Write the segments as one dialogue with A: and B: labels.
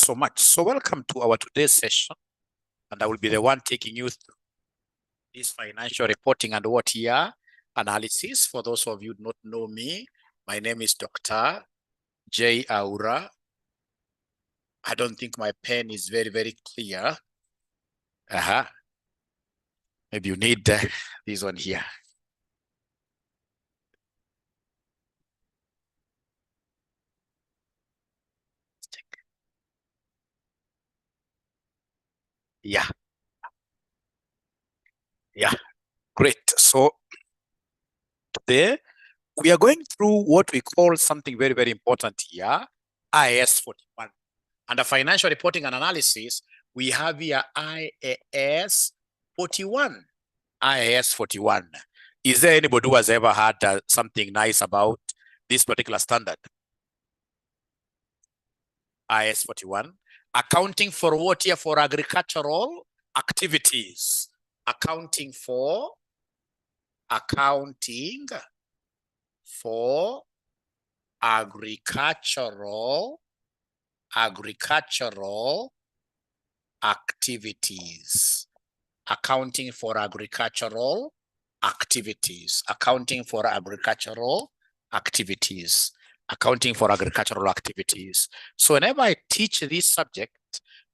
A: so much. So welcome to our today's session, and I will be the one taking you through this financial reporting and what year analysis. For those of you who do not know me, my name is Dr. 𝐨𝐼R𝐟𝐞𝐫. I don't think my pen is very clear. Maybe you need this one here. Yeah, great. So today we are going through what we call something very important here, IAS41. Under financial reporting and analysis, we have here IAS41. IAS41. Is there anybody who has ever had something nice about this particular standard? IAS41. Accounting for what here? For agricultural activities. Accounting for agricultural activities. Accounting for agricultural activities. Accounting for agricultural activities. Accounting for agricultural activities. So whenever I teach this subject,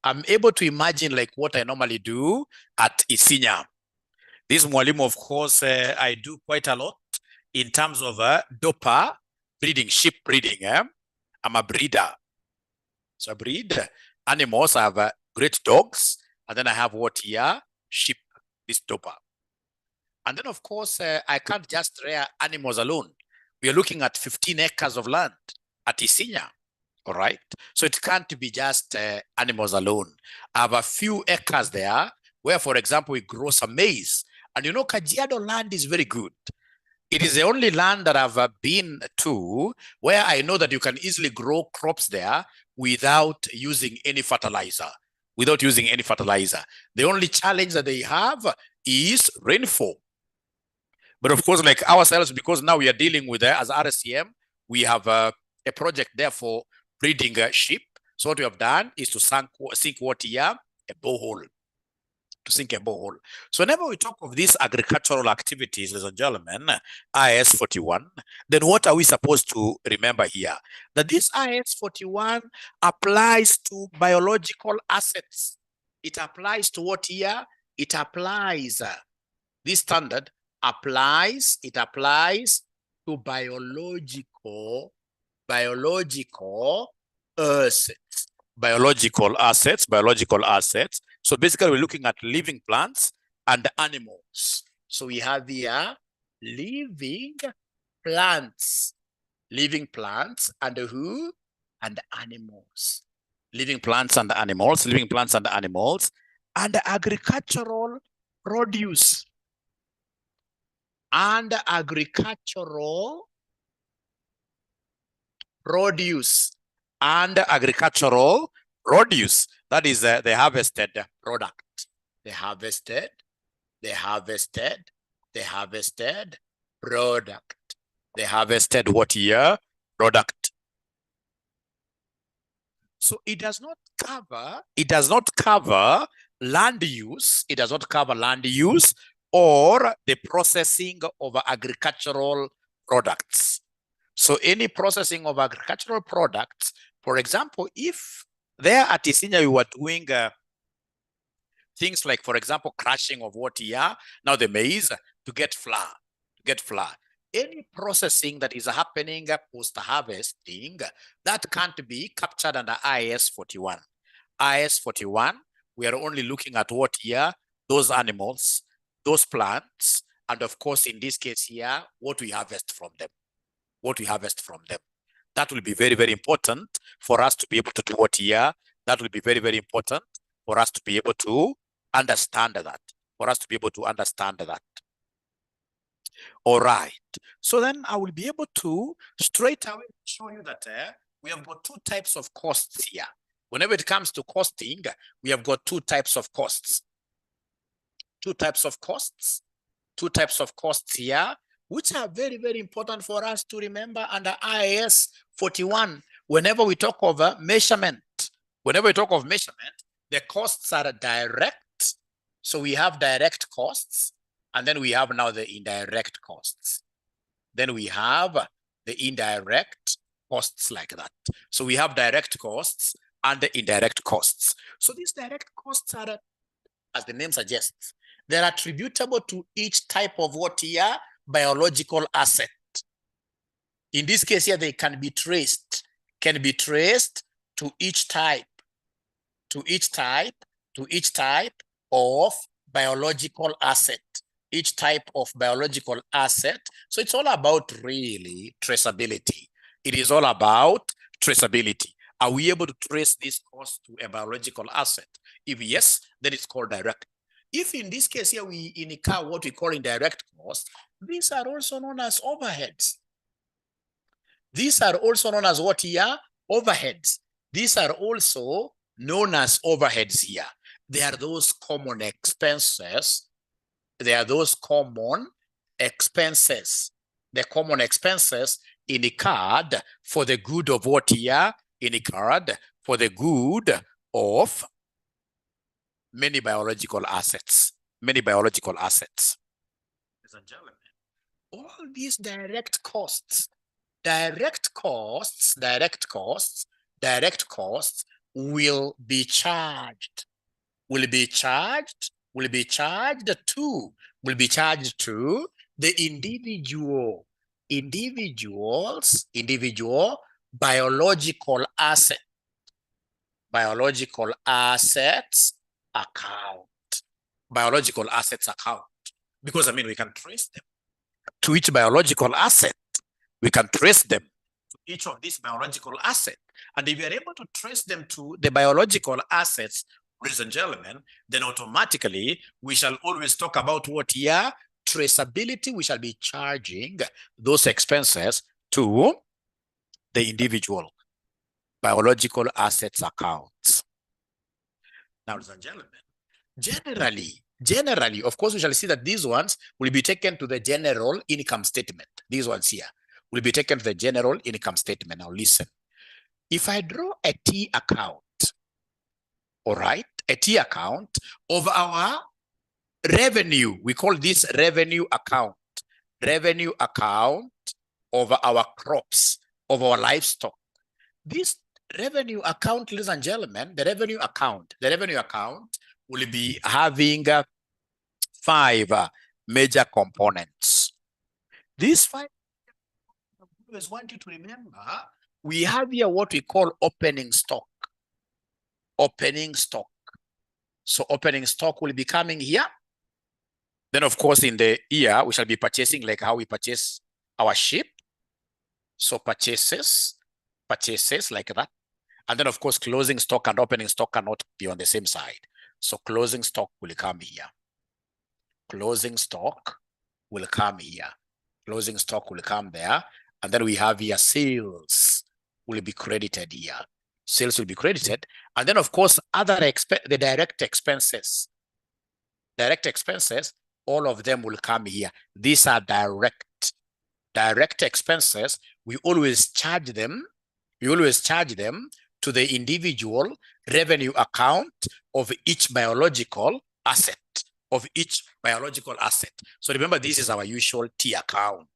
A: I'm able to imagine like what I normally do at Isinya. This mwalimu, of course, I do quite a lot in terms of dopa breeding, sheep breeding. I'm a breeder. So I breed animals. I have great dogs, and then I have what here? Sheep, this dopa. And then, of course, I can't just rear animals alone. We are looking at 15 acres of land at Isinya, all right? So it can't be just animals alone. I have a few acres there where, for example, we grow some maize. And you know, Kajiado land is very good. It is the only land that I've been to where I know that you can easily grow crops there without using any fertilizer. The only challenge that they have is rainfall. But of course, like ourselves, because now we are dealing with, as RCM, we have a project there for breeding sheep. So what we have done is to sink what here? A borehole. To sink a borehole. So whenever we talk of these agricultural activities, ladies and gentlemen, IAS41, then what are we supposed to remember here? That this IAS41 applies to biological assets. It applies to what here? It applies, this standard applies, it applies to biological assets. Biological assets. So basically, we're looking at living plants and animals. So we have here living plants and who? And animals. Living plants and animals, and agricultural produce. And agricultural produce. And agricultural produce. That is the harvested product. The harvested product. The harvested what year? Product. So it does not cover land use. It does not cover land use or the processing of agricultural products. So any processing of agricultural products, for example, if there at Isinya we were doing things like, for example, crushing of what here, now the maize to get flour, Any processing that is happening post-harvesting, that can't be captured under IAS41. IAS41, we are only looking at what here? Those animals, those plants, and of course, in this case here, what we harvest from them. That will be very important for us to be able to do what here. That will be very important for us to be able to understand that. All right. So then I will be able to straight away show you that we have got two types of costs here. Whenever it comes to costing, we have got two types of costs. Two types of costs here, which are very important for us to remember under IAS41 whenever we talk of measurement Whenever we talk of measurement, the costs are direct. So we have direct costs, and then we have now the indirect costs. Then we have the indirect costs like that. So we have direct costs and the indirect costs. So these direct costs are, as the name suggests, they're attributable to each type of what here? Biological asset. In this case here, they can be traced to each type of biological asset. Each type of biological asset. So it's all about really traceability. It is all about traceability. Are we able to trace this cost to a biological asset? If yes, then it's called direct. If in this case here we incur what we call indirect costs, these are also known as overheads. These are also known as what here? Overheads. These are also known as overheads here. They are those common expenses. They are those common expenses. The common expenses incurred for the good of what here? Incurred for the good of many biological assets. Many biological assets. Ladies and gentlemen, all these direct costs will be charged to the individual biological assets account. Because I mean, we can trace them to each biological asset. We can trace them to each of these biological assets. And if we are able to trace them to the biological assets, ladies and gentlemen, then automatically we shall always talk about what here? Traceability. We shall be charging those expenses to the individual biological assets accounts. Now, ladies and gentlemen, generally, of course, we shall see that these ones will be taken to the general income statement. These ones here will be taken to the general income statement. Now, listen. If I draw a T account, all right, a T account of our revenue, we call this revenue account of our crops, of our livestock. This revenue account, ladies and gentlemen, the revenue account will be having 5 major components. These 5, I always want you to remember, we have here what we call opening stock. So opening stock will be coming here. Then, of course, in the year, we shall be purchasing like how we purchase our sheep. So purchases like that. And then, of course, closing stock and opening stock cannot be on the same side. So closing stock will come here. Closing stock will come here. Closing stock will come there. And then we have here sales will be credited here. Sales will be credited. And then, of course, the direct expenses. Direct expenses, all of them will come here. These are direct expenses. We always charge them to the individual revenue account of each biological asset. So remember, this is our usual T account.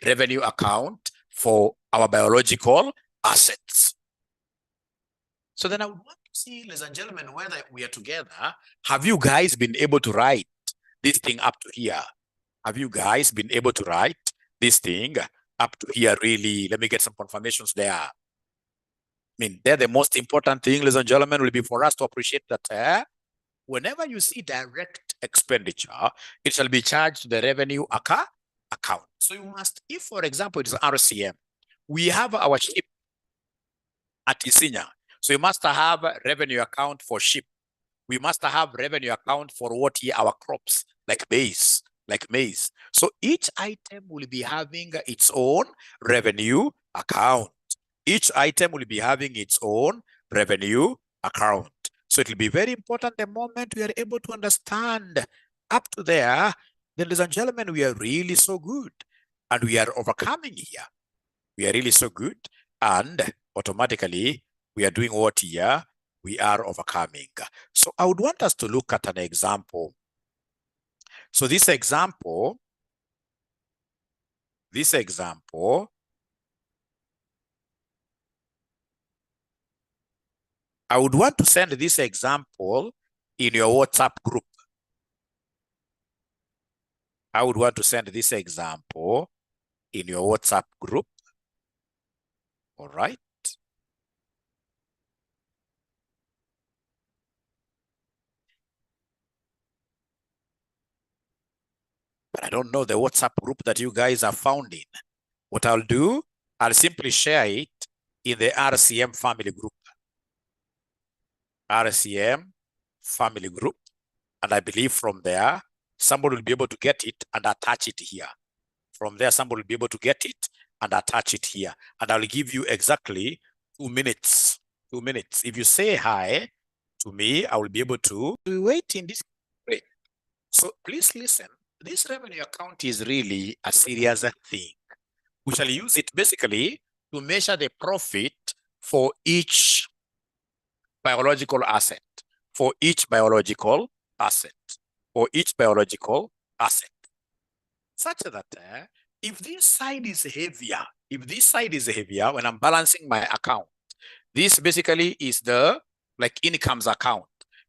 A: Revenue account for our biological assets. So then I would want to see, ladies and gentlemen, whether we are together. Have you guys been able to write this thing up to here? Have you guys been able to write this thing up to here? Really, let me get some confirmations there. I mean, they're the most important thing, ladies and gentlemen, will be for us to appreciate that whenever you see direct expenditure, it shall be charged to the revenue account. So you must, if for example, it is RCM, we have our sheep at Isinya. So you must have a revenue account for sheep. We must have revenue account for what here our crops, like maize. So each item will be having its own revenue account. Each item will be having its own revenue account. So it will be very important the moment we are able to understand up to there, then, ladies and gentlemen, we are really so good. And we are overcoming here. We are really so good. And automatically, We are doing what here? We are overcoming. So I would want us to look at an example. So this example, I would want to send this example in your WhatsApp group. I would want to send this example in your WhatsApp group. All right. But I don't know the WhatsApp group that you guys are found in. What I'll do, I'll simply share it in the RCM family group. RCM family group. And I believe from there, somebody will be able to get it and attach it here. From there, somebody will be able to get it and attach it here. And I'll give you exactly 2 minutes. 2 minutes. If you say hi to me, I will be able to wait in this way. So please listen. This revenue account is really a serious thing. We shall use it basically to measure the profit for each biological asset. For each biological asset. For each biological asset. Such that if this side is heavier, when I'm balancing my account, this basically is the incomes account.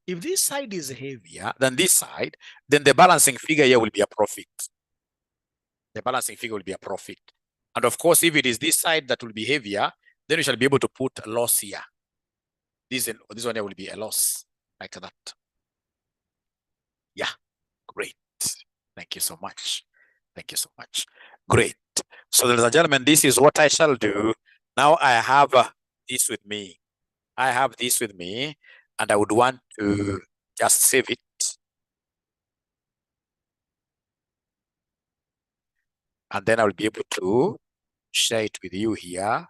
A: If this side is heavier than this side, then the balancing figure here will be a profit. The balancing figure will be a profit. And of course, if it is this side that will be heavier, then we shall be able to put a loss here. This one here will be a loss, like that. Yeah, great. Thank you so much. Thank you so much. Great. So, ladies and gentlemen, this is what I shall do. Now I have this with me. I have this with me, and I would want to just save it. And then I will be able to share it with you here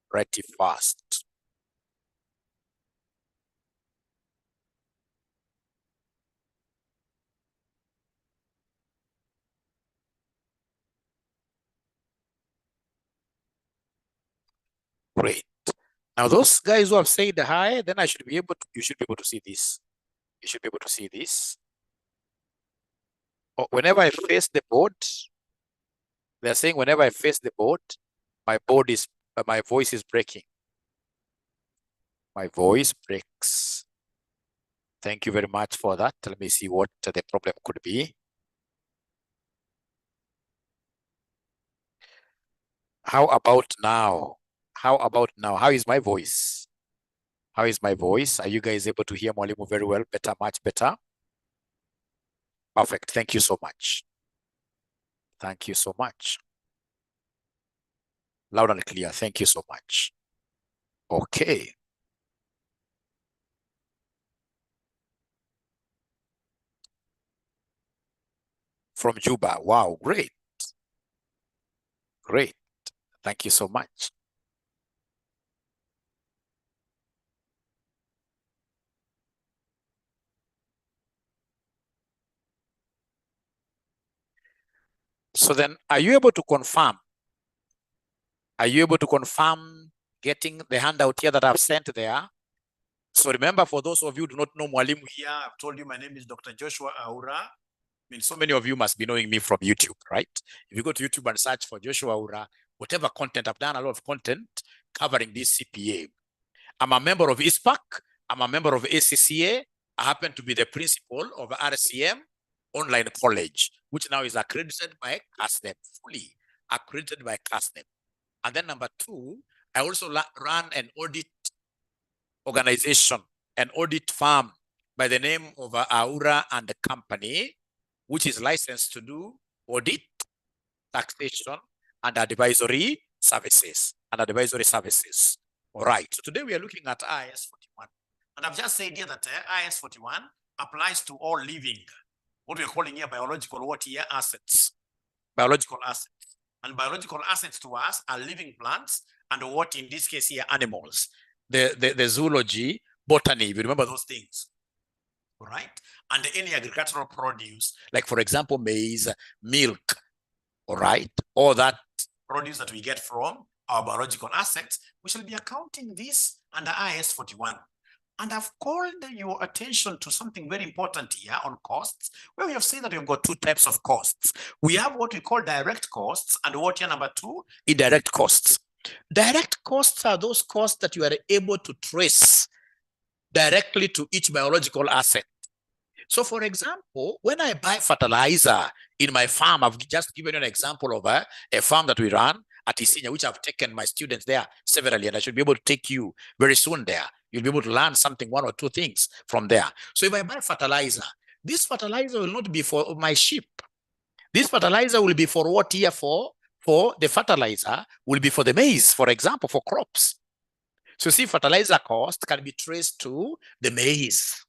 A: pretty fast. Great. Now, those guys who have said hi, then you should be able to see this. You should be able to see this. Whenever I face the board, they're saying whenever I face the board, my voice is breaking. My voice breaks. Thank you very much for that. Let me see what the problem could be. How about now? How about now? How is my voice? How is my voice? Are you guys able to hear Mwalimu very well? Better, much better. Perfect. Thank you so much. Thank you so much. Loud and clear. Thank you so much. Okay. From Juba. Wow, great. Great. Thank you so much. So then, are you able to confirm? Are you able to confirm getting the handout here that I've sent there? So remember, for those of you who do not know Mwalimu here, I've told you my name is Dr. Joshua Aura. I mean, so many of you must be knowing me from YouTube, right? If you go to YouTube and search for Joshua Aura, whatever content, I've done a lot of content covering this CPA. I'm a member of ISPAC. I'm a member of ACCA. I happen to be the principal of RCM Online College, which now is accredited by CASNEP, fully accredited by CASNEP. And then number two, I also run an audit organization, an audit firm by the name of Aura and Company, which is licensed to do audit, taxation, and advisory services. All right. So today we are looking at IAS 41. And I've just said here that IAS 41 applies to all living, what we're calling here biological assets. Biological assets. And biological assets to us are living plants and what in this case here animals. The zoology, botany, if you remember those things. All right. And any agricultural produce, like for example, maize, milk, all right, all that produce that we get from our biological assets, we shall be accounting this under IAS 41. And I've called your attention to something very important here on costs, where we have said that we've got two types of costs. We have what we call direct costs, and what here number two, indirect costs. Direct costs are those costs that you are able to trace directly to each biological asset. So for example, when I buy fertilizer in my farm, I've just given you an example of a farm that we run at 𝐂𝐨𝐮𝐫𝐬𝐞𝐬, which I've taken my students there severally, and I should be able to take you very soon there. You'll be able to learn something, one or two things from there. So if I buy fertilizer, this fertilizer will not be for my sheep. This fertilizer will be for what here for the fertilizer will be for the maize, for example, for crops. So see, fertilizer cost can be traced to the maize.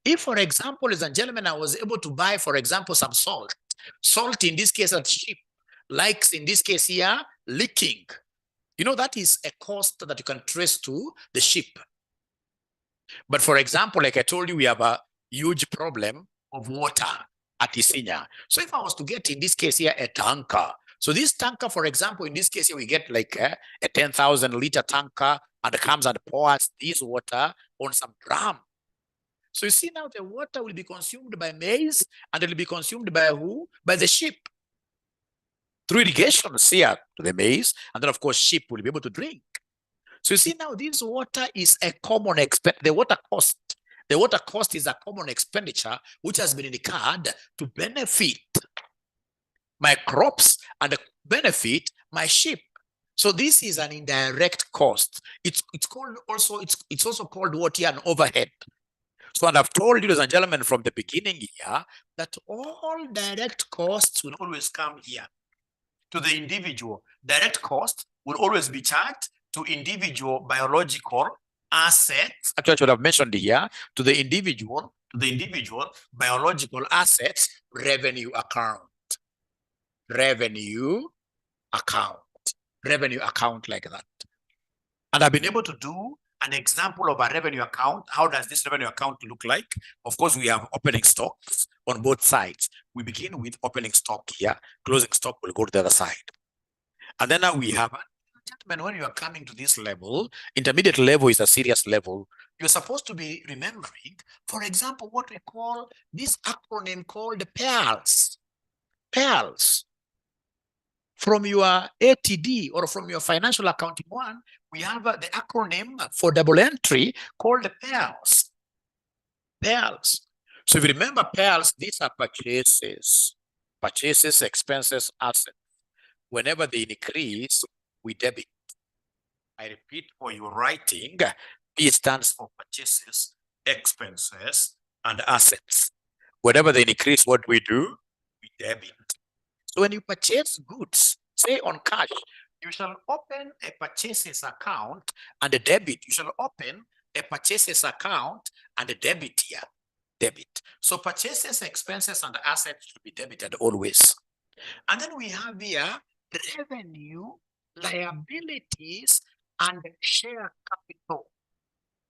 A: If, for example, ladies and gentlemen, I was able to buy, for example, some salt in this case at sheep, like in this case here, leaking. You know, that is a cost that you can trace to the sheep. But for example, like I told you, we have a huge problem of water at 𝐂𝐶𝐮𝐬𝐞𝐬. So if I was to get, in this case here, a tanker. So this tanker, for example, in this case here, we get like a 10,000 liter tanker, and it comes and pours this water on some drum. So you see now the water will be consumed by maize, and it will be consumed by who? By the sheep. Through irrigation here to the maize, and then of course sheep will be able to drink. So you see now this water is a common expense. The water cost is a common expenditure which has been incurred to benefit my crops and benefit my sheep. So this is an indirect cost. It's also called what here, an overhead. So, and I've told you, ladies and gentlemen, from the beginning here, that all direct costs will always come here to the individual. Direct cost will always be charged to individual biological assets. Actually, I should have mentioned here, to the individual biological assets revenue account. Revenue account like that. And I've been able to do an example of a revenue account. How does this revenue account look like? Of course, we have opening stocks on both sides. We begin with opening stock here. Closing stock will go to the other side. And then now we have, gentlemen, when you are coming to this level, intermediate level is a serious level. You're supposed to be remembering, for example, what we call this acronym called PALS. PALS. From your ATD or from your financial accounting one, we have the acronym for double entry called PALS. PALS. So if you remember PALS, these are purchases. Purchases, expenses, assets. Whenever they increase, we debit. I repeat for your writing, P stands for purchases, expenses, and assets. Whenever they increase, what we do? We debit. So when you purchase goods, say on cash, you shall open a purchases account and a debit. You shall open a purchases account and a debit here. Debit. So purchases, expenses, and assets should be debited always. And then we have here revenue, liabilities, and share capital.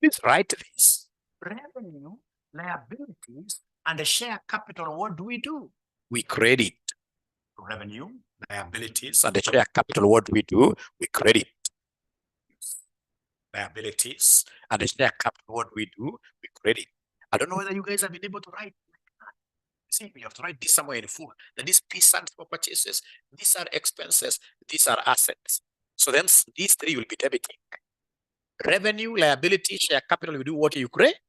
A: Please write this. Revenue, liabilities, and share capital. What do? We credit. Revenue, liabilities, and the share capital. What do? We credit. Liabilities and the share capital. What do? We credit. I don't know whether you guys have been able to write like that. See, we have to write this somewhere in full. That this P stands for purchases, these are expenses, these are assets. So then these three will be debiting. Revenue, liability, share capital. You do what? You credit.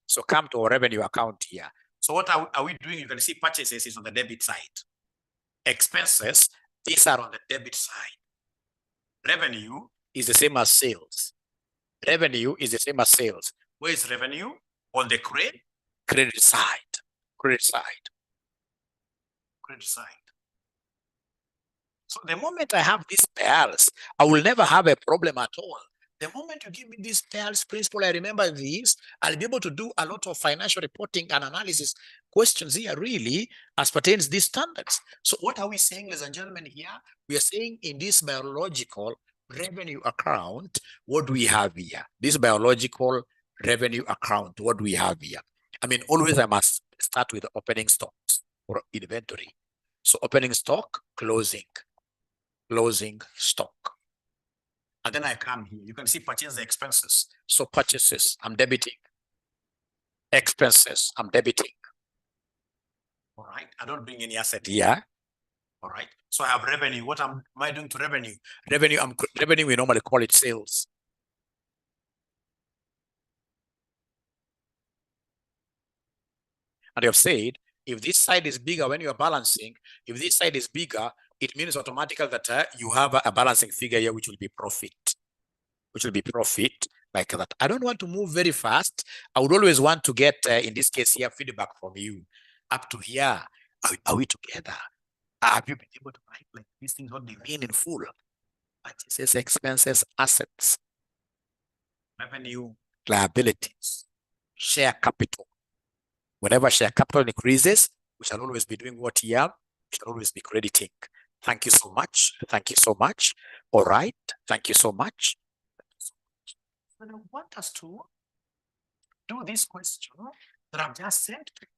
A: So come to our revenue account here. So what are we doing? You can see purchases is on the debit side. Expenses, these are on the debit side. Revenue is the same as sales. Revenue is the same as sales. Where is revenue? On the credit side. Credit side. Credit side. So the moment I have these pairs, I will never have a problem at all. The moment you give me this PALS principle, I remember these, I'll be able to do a lot of financial reporting and analysis questions here really as pertains these standards. So what are we saying, ladies and gentlemen, here? We are saying in this biological revenue account, what do we have here? This biological revenue account, what do we have here? I mean, always I must start with the opening stocks or inventory. So opening stock, closing. closing stock. And then I come here. You can see purchase the expenses. So purchases, I'm debiting. Expenses, I'm debiting. All right. I don't bring any asset here. All right. So I have revenue. What am I doing to revenue? Revenue, we normally call it sales. And you have said, if this side is bigger when you are balancing, if this side is bigger, it means automatically that you have a balancing figure here, which will be profit. Which will be profit like that. I don't want to move very fast. I would always want to get, in this case here, feedback from you. Up to here, are we together? Have you been able to write like these things, what they mean in full? Purchases, expenses, assets, revenue, liabilities, share capital. Whenever share capital increases, we shall always be doing what here? We shall always be crediting. Thank you so much. Thank you so much. All right. Thank you so much. I want us to do this question that I've just sent to you.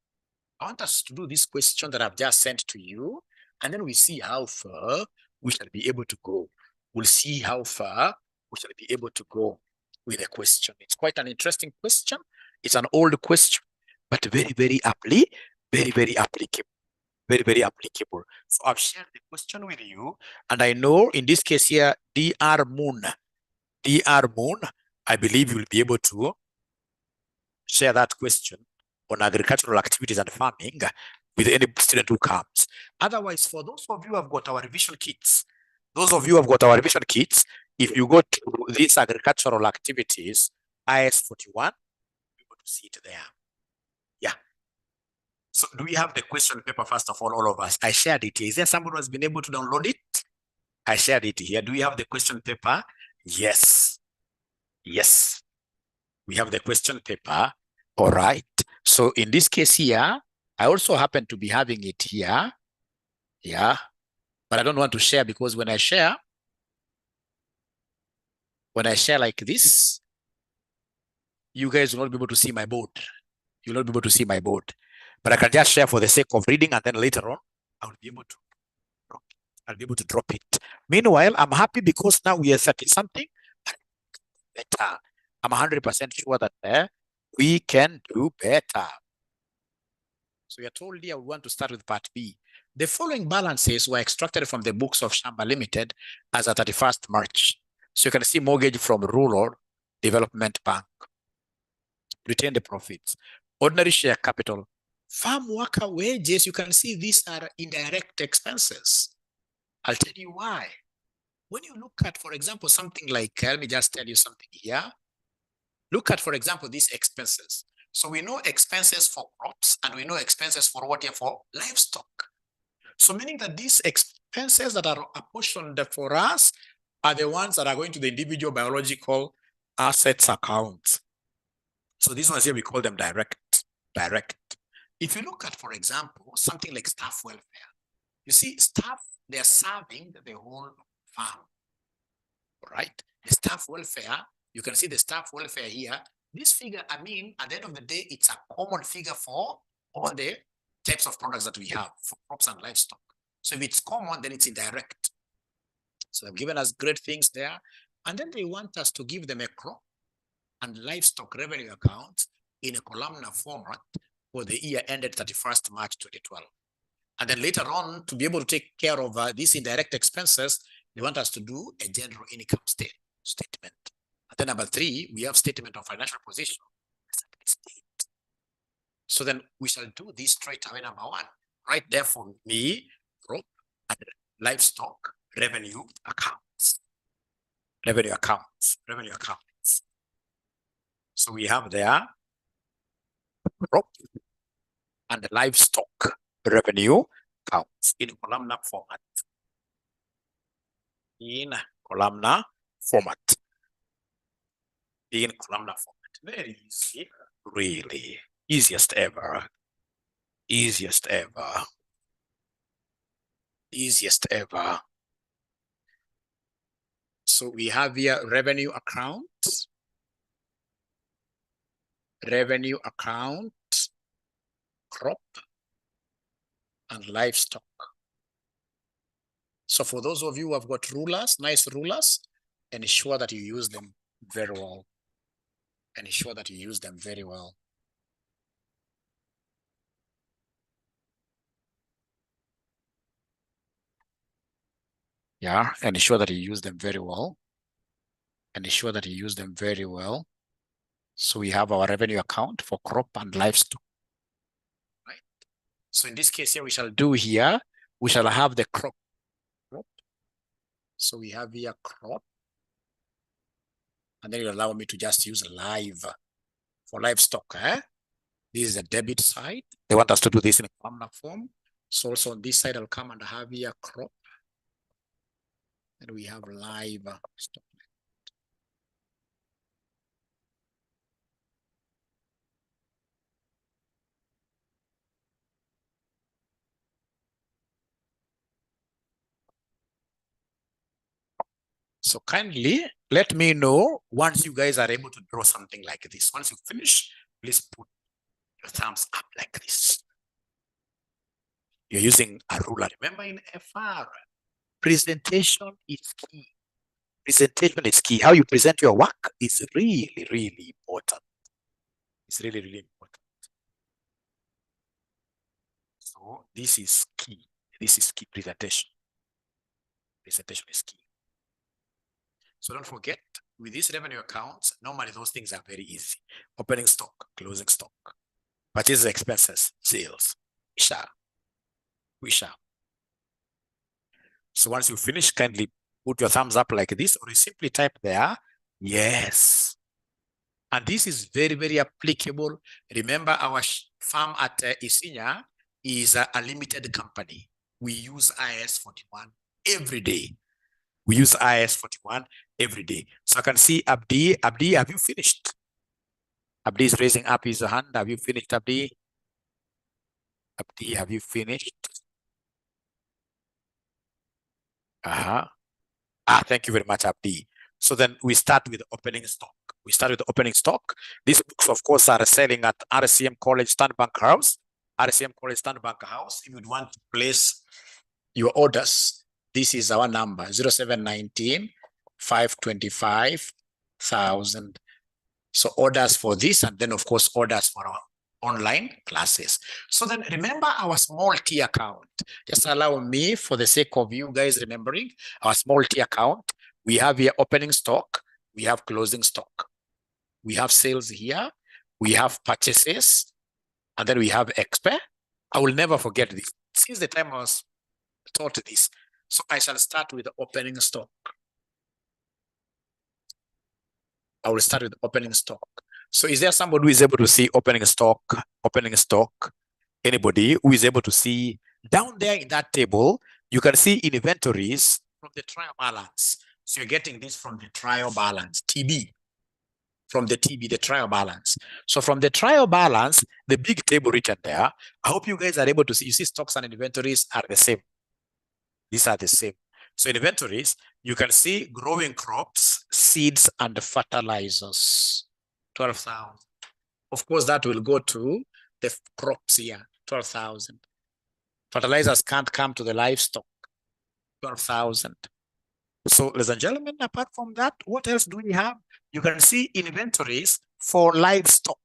A: I want us to do this question that I've just sent to you, and then we see how far we shall be able to go. We'll see how far we shall be able to go with the question. It's quite an interesting question. It's an old question, but very, very aptly, very, very applicable. Very, very applicable. So I've shared the question with you, and I know in this case here, 𝐸𝐿𝐿, I believe you will be able to share that question on agricultural activities and farming with any student who comes. Otherwise, for those of you who have got our revision kits, if you go to these agricultural activities, IAS41, you're able to see it there. Yeah. So do we have the question paper first of all of us? I shared it here. Is there someone who has been able to download it? I shared it here. Do we have the question paper? Yes. Yes. We have the question paper. All right. So in this case here, I also happen to be having it here. Yeah. But I don't want to share because when I share like this, you guys will not be able to see my board. You'll not be able to see my board. But I can just share for the sake of reading, and then later on, I'll be able to drop it. Meanwhile, I'm happy because now we are 30-something better. I'm 100% sure that we can do better. So we are told here we want to start with part B. The following balances were extracted from the books of Shamba Limited as at 31st March. So you can see mortgage from Rural Development Bank. Retain the profits. Ordinary share capital. Farm worker wages, you can see these are indirect expenses. I'll tell you why. When you look at, for example, something like, let me just tell you something here. Look at, for example, these expenses. So we know expenses for crops and we know expenses for what? For livestock. So meaning that these expenses that are apportioned for us are the ones that are going to the individual biological assets account. So these ones here, we call them direct. If you look at, for example, something like staff welfare, you see staff, they're serving the whole farm, right? The staff welfare, you can see the staff welfare here. This figure, I mean, at the end of the day, it's a common figure for all the types of products that we have for crops and livestock. So if it's common, then it's indirect. So they've given us great things there. And then they want us to give them a crop and livestock revenue account in a columnar format for the year ended 31st March 2012. And then later on, to be able to take care of these indirect expenses, they want us to do a general income statement. And then number 3, we have statement of financial position. So then we shall do this straight away. Number 1, right there for me, crop and livestock revenue accounts. Revenue accounts. So we have there crop and livestock revenue accounts in columnar format. Very easy, really. Easiest ever. So we have here revenue account, crop, and livestock. So for those of you who have got rulers, nice rulers, ensure that you use them very well. Ensure that you use them very well. Yeah, ensure that you use them very well. Ensure that you use them very well. So we have our revenue account for crop and livestock. Right. So in this case here, we shall do here, we shall have the crop. So we have here crop. And then you allow me to just use live for livestock. This is the debit side. They want us to do this in a columnar form. So also on this side, I'll come and have here crop. And we have live stock. So kindly let me know once you guys are able to draw something like this. Once you finish, please put your thumbs up like this. You're using a ruler. Remember in FR, presentation is key. Presentation is key. How you present your work is really, really important. It's really, really important. So this is key. This is key presentation. Presentation is key. So don't forget, with these revenue accounts, normally those things are very easy. Opening stock, closing stock, purchase expenses, sales, we shall. So once you finish, kindly put your thumbs up like this, or you simply type there, yes. And this is very, very applicable. Remember, our farm at 𝐂𝐨𝐿𝐿 is a limited company. We use IAS41 every day. We use IAS41 every day. So I can see Abdi. Abdi, have you finished? Abdi is raising up his hand. Have you finished, Abdi? Abdi, have you finished? Thank you very much, Abdi. So then we start with opening stock. We start with opening stock. These books, of course, are selling at RCM College Standbank House. RCM College Standbank House. If you want to place your orders, this is our number, 0719 525,000. So orders for this, and then of course orders for our online classes. So then remember our small T account. Just allow me, for the sake of you guys remembering our small T account, we have here opening stock, we have closing stock, we have sales here, we have purchases, and then we have expense. I will never forget this. Since the time I was taught this, so I shall start with the opening stock. I will start with opening stock. So is there somebody who is able to see opening stock? Opening stock? Anybody who is able to see down there in that table? You can see inventories from the trial balance. So you're getting this from the trial balance, TB. From the TB, the trial balance. So from the trial balance, the big table written there, I hope you guys are able to see. You see stocks and inventories are the same. These are the same. So inventories, you can see growing crops, seeds, and fertilizers, 12,000. Of course, that will go to the crops here, 12,000. Fertilizers can't come to the livestock, 12,000. So, ladies and gentlemen, apart from that, what else do we have? You can see inventories for livestock.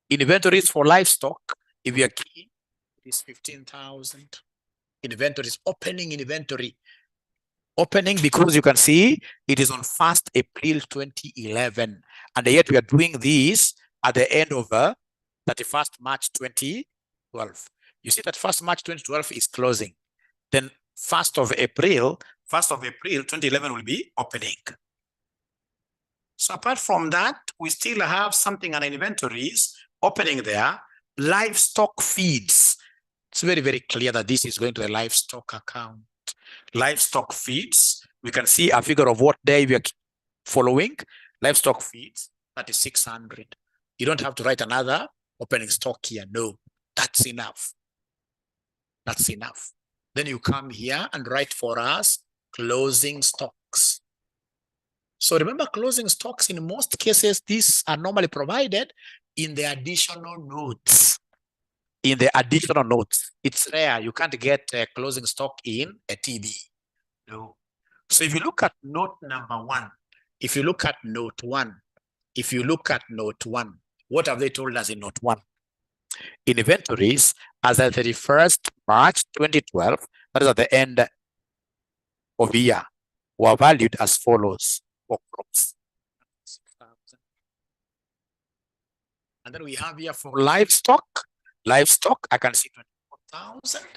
A: Inventories for livestock, if you're key, it is 15,000. Inventories, opening inventory. Opening, because you can see it is on 1st April 2011. And yet we are doing this at the end of 31st March 2012. You see that 1st March 2012 is closing. Then 1st of April 2011 will be opening. So apart from that, we still have something on inventories opening there. Livestock feeds. It's very, very clear that this is going to a livestock account. Livestock feeds, we can see a figure of what day we are following. Livestock feeds, 3,600. You don't have to write another opening stock here. No, that's enough. That's enough. Then you come here and write for us closing stocks. So remember, closing stocks, in most cases, these are normally provided in the additional notes. In the additional notes, it's rare. You can't get a closing stock in a TB. No. So if you look at note number 1, if you look at note 1, if you look at note 1, what have they told us in note 1? Inventories as at 31st March 2012, that is at the end of the year, were valued as follows for crops. And then we have here for livestock. Livestock, I can see 24,000.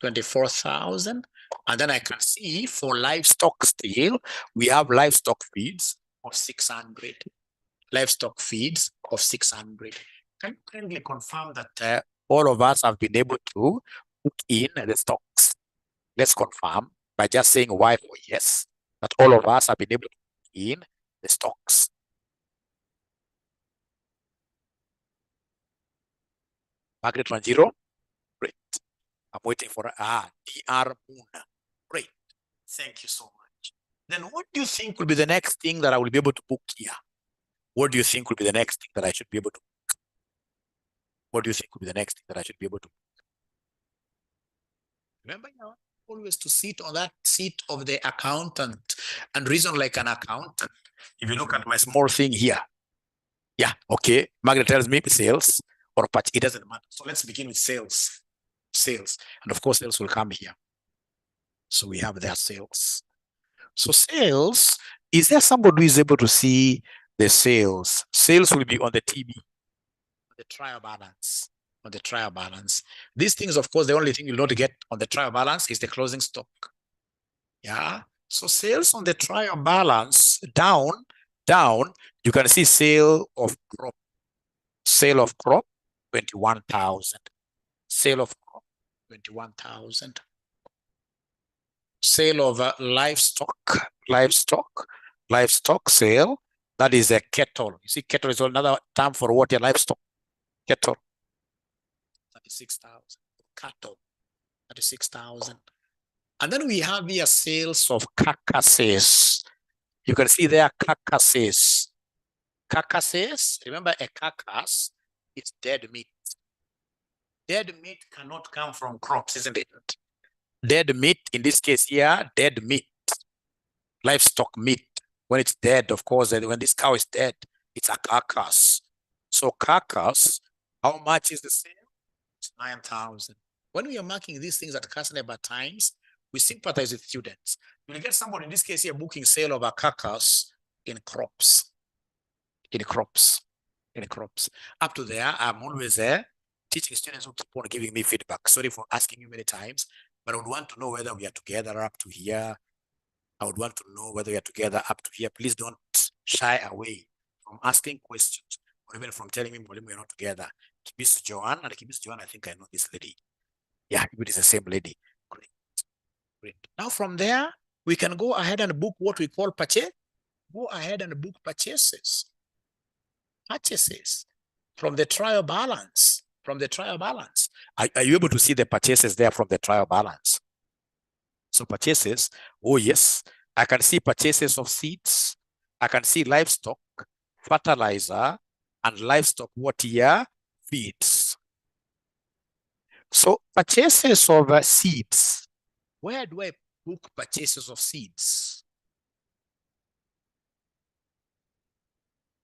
A: 24,000. And then I can see for livestock still, we have livestock feeds of 600. Livestock feeds of 600. Can you kindly confirm that all of us have been able to put in the stocks? Let's confirm by just saying Y or yes, that all of us have been able to put in the stocks. Margaret Wanjiro, great. I'm waiting for DR Moon. Great. Thank you so much. Then what do you think will be the next thing that I will be able to book here? What do you think will be the next thing that I should be able to book? What do you think will be the next thing that I should be able to book? Remember now, always to sit on that seat of the accountant and reason like an accountant. If you look at my small thing here, yeah, okay. Margaret tells me sales or patch, it doesn't matter. So let's begin with sales. Sales. And of course, sales will come here. So we have their sales. So sales, is there somebody who is able to see the sales? Sales will be on the TB, the trial balance, on the trial balance. These things, of course, the only thing you'll not get on the trial balance is the closing stock. Yeah. So sales on the trial balance, down, you can see sale of crop. Sale of crop, 21,000. Sale of crop, 21,000. Sale of livestock sale, that is a cattle. You see, cattle is another term for what? Your livestock. Cattle, 36,000. Cattle, 36,000. And then we have here sales of carcasses. You can see there carcasses. Carcasses, remember a carcass is dead meat. Dead meat cannot come from crops, isn't it? Dead meat, in this case here, dead meat. Livestock meat. When it's dead, of course, when this cow is dead, it's a carcass. So carcass, how much is the sale? It's 9,000. When we are marking these things at customer times, we sympathize with students. You get somebody, in this case here, booking sale of a carcass in crops. In crops. Up to there, I'm always there teaching students who keep on giving me feedback. Sorry for asking you many times, but I would want to know whether we are together up to here. I would want to know whether we are together up to here. Please don't shy away from asking questions or even from telling me we're not together. Miss Joanne, and Miss Joanne, I think I know this lady. Yeah, it is the same lady. Great. Great. Now from there, we can go ahead and book what we call purchase. Go ahead and book purchases. Purchases from the trial balance. From the trial balance. Are you able to see the purchases there from the trial balance? So purchases, oh yes, I can see purchases of seeds. I can see livestock, fertilizer, and livestock what year? Feeds. So purchases of seeds. Where do I book purchases of seeds?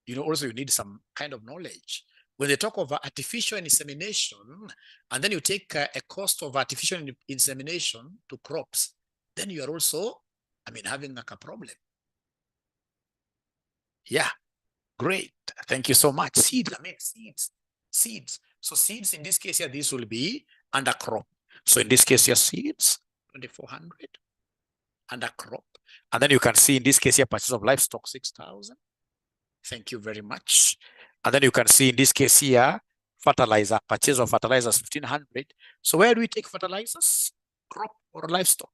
A: You know, also you need some kind of knowledge. When they talk of artificial insemination, and then you take a cost of artificial insemination to crops, then you are also, having like a problem. Yeah, great. Thank you so much. Seeds, seeds. So seeds, in this case here, this will be under crop. So in this case here, seeds, 2,400, under crop. And then you can see in this case here, purchase of livestock, 6,000. Thank you very much. And then you can see in this case here, fertilizer, purchase of fertilizers, 1,500. So where do we take fertilizers? Crop or livestock?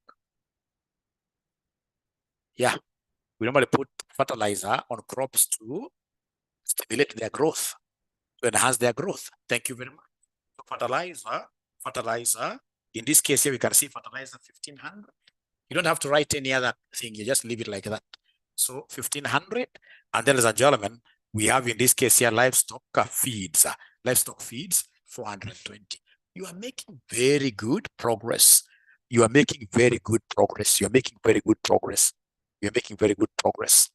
A: Yeah, we normally put fertilizer on crops to stimulate their growth, to enhance their growth. Thank you very much. So fertilizer. In this case here, we can see fertilizer 1,500. You don't have to write any other thing. You just leave it like that. So 1,500. And then, ladies and gentlemen, we have in this case here livestock feeds. Livestock feeds 420. You are making very good progress. you are making very good progress. You're making very good progress. You're making very good progress.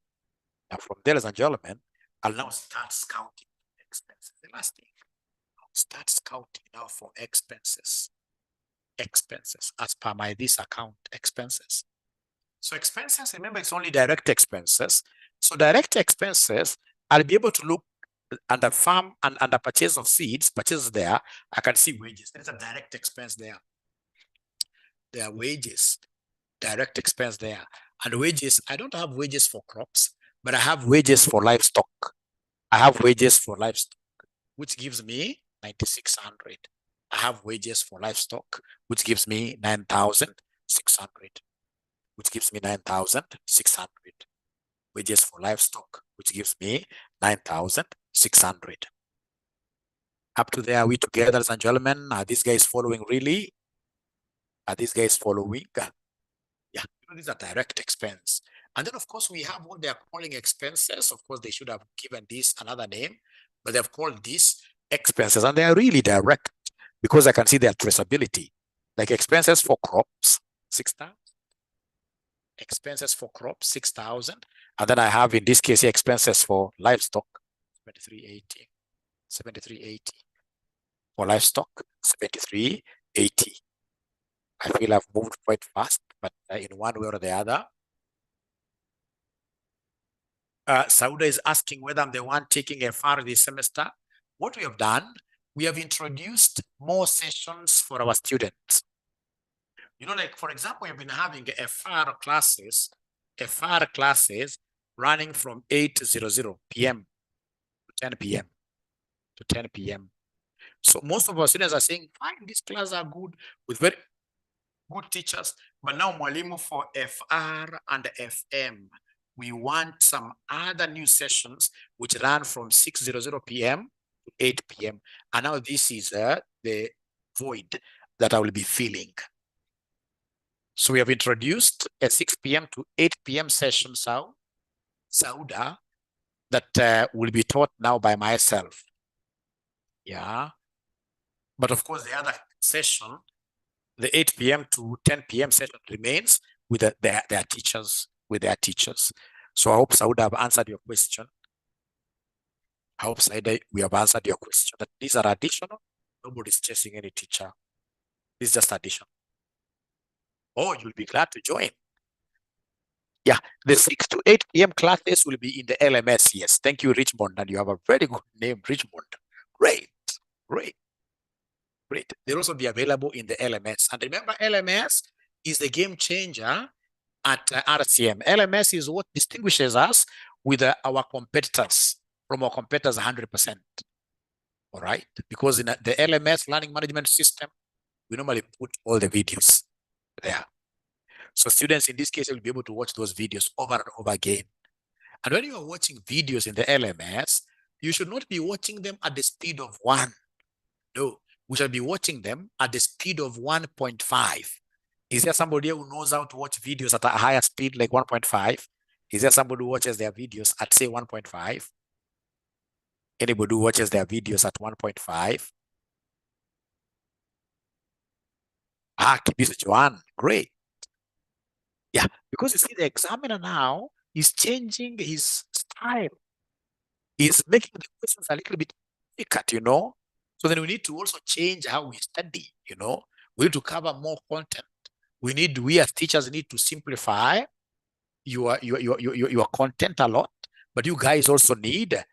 A: Now, from there, ladies and gentlemen, I'll now start scouting expenses. The last thing, I'll start scouting now for expenses. Expenses as per my this account expenses. So expenses, remember, it's only direct expenses. So direct expenses, I'll be able to look under farm and under purchase of seeds, purchases there. I can see wages. There's a direct expense there. There are wages, direct expense there. And wages, I don't have wages for crops, but I have wages for livestock. I have wages for livestock, which gives me 9,600. I have wages for livestock, which gives me 9,600, which gives me 9,600. Wages for livestock, which gives me 9,600. Up to there, are we together, ladies and gentlemen? Are these guys following really? Are these guys following? Yeah, these are direct expense. And then, of course, we have what they are calling expenses. Of course, they should have given this another name, but they've called this expenses, and they are really direct because I can see their traceability. Like expenses for crops, 6,000. Expenses for crops, 6,000. And then I have, in this case, expenses for livestock, 7380. 7380. For livestock, 7380. I feel I've moved quite fast, but in one way or the other. Sauda is asking whether I'm the one taking FR this semester. What we have done, we have introduced more sessions for our students. You know, like, for example, we have been having FR classes running from 8:00 p.m. to 10 p.m. to 10 p.m. So most of our students are saying, fine, these classes are good with very good teachers, but now mwalimu for FR and FM, we want some other new sessions which run from 6:00 p.m. to 8 p.m. And now this is the void that I will be filling. So we have introduced a 6 p.m. to 8 p.m. session, Sauda, that will be taught now by myself. Yeah. But of course, the other session, the 8 p.m. to 10 p.m. session remains with their teachers, So I hope Sauda have answered your question. I hope Sauda, we have answered your question. That these are additional. Nobody's chasing any teacher. This is just additional. Oh, you'll be glad to join. Yeah, the 6 to 8 p.m. classes will be in the LMS. Yes, thank you, Richmond. And you have a very good name, Richmond. Great. They'll also be available in the LMS. And remember, LMS is the game changer at RCM. LMS is what distinguishes us with our competitors, from our competitors 100%. All right? Because in the LMS learning management system, we normally put all the videos there. So students in this case will be able to watch those videos over and over again. And when you are watching videos in the LMS, you should not be watching them at the speed of 1. No, we shall be watching them at the speed of 1.5. Is there somebody who knows how to watch videos at a higher speed, like 1.5? Is there somebody who watches their videos at, say, 1.5? Anybody who watches their videos at 1.5? 𝐂𝐸𝐿, great. Yeah, because you see, the examiner now is changing his style. He's making the questions a little bit difficult, you know. So then we need to also change how we study, you know. We need to cover more content. We as teachers need to simplify your content a lot, but you guys also need,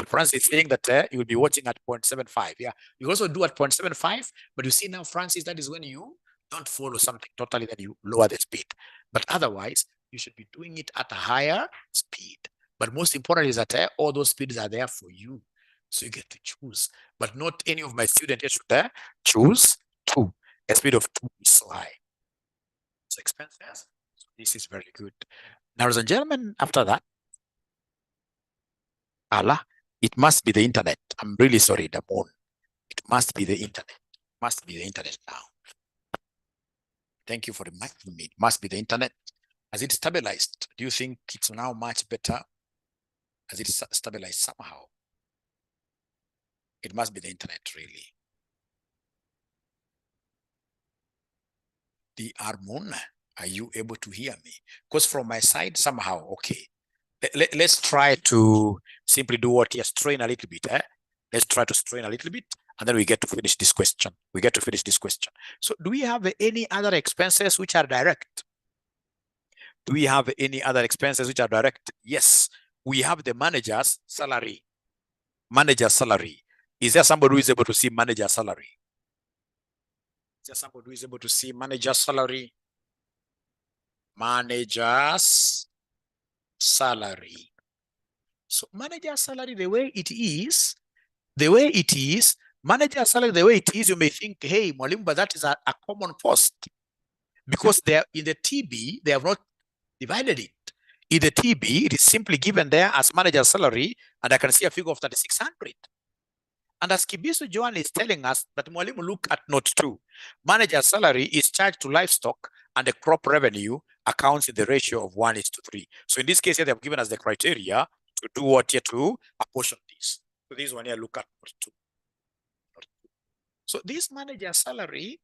A: Francis is saying that you will be watching at 0.75. Yeah, you also do at 0.75, but you see now, Francis, that is when you don't follow something totally, then you lower the speed. But otherwise, you should be doing it at a higher speed. But most important is that all those speeds are there for you. So you get to choose. But not any of my students should choose 2. A speed of 2 is so high. So expenses. So this is very good. Now, ladies and gentlemen, after that, it must be the internet. I'm really sorry, the moon. It must be the internet. It must be the internet now. Thank you for reminding me. It must be the internet. Has it stabilized? Do you think it's now much better? Has it stabilized somehow? It must be the internet, really. the Armun, are you able to hear me? Because from my side, somehow, okay. Let's try to simply do what here, strain a little bit. Let's try to strain a little bit, and then we get to finish this question. So do we have any other expenses which are direct? Do we have any other expenses which are direct? Yes, we have the manager's salary. Manager's salary. Is there somebody who is able to see manager's salary? Is there somebody who is able to see manager's salary? Manager's salary. So manager's salary, the way it is, manager's salary, the way it is, you may think, hey, Mwalimu, but that is a common post. Because they are in the TB, they have not divided it. In the TB, it is simply given there as manager's salary, and I can see a figure of 3,600. And as 𝐂𝐵𝐸𝐿 is telling us that Mwalimu, look at note 2. Manager's salary is charged to livestock, and the crop revenue accounts in the ratio of 1:3. So in this case here, they have given us the criteria to do what here, to apportion this. So this one here, look at note 2. So this manager's salary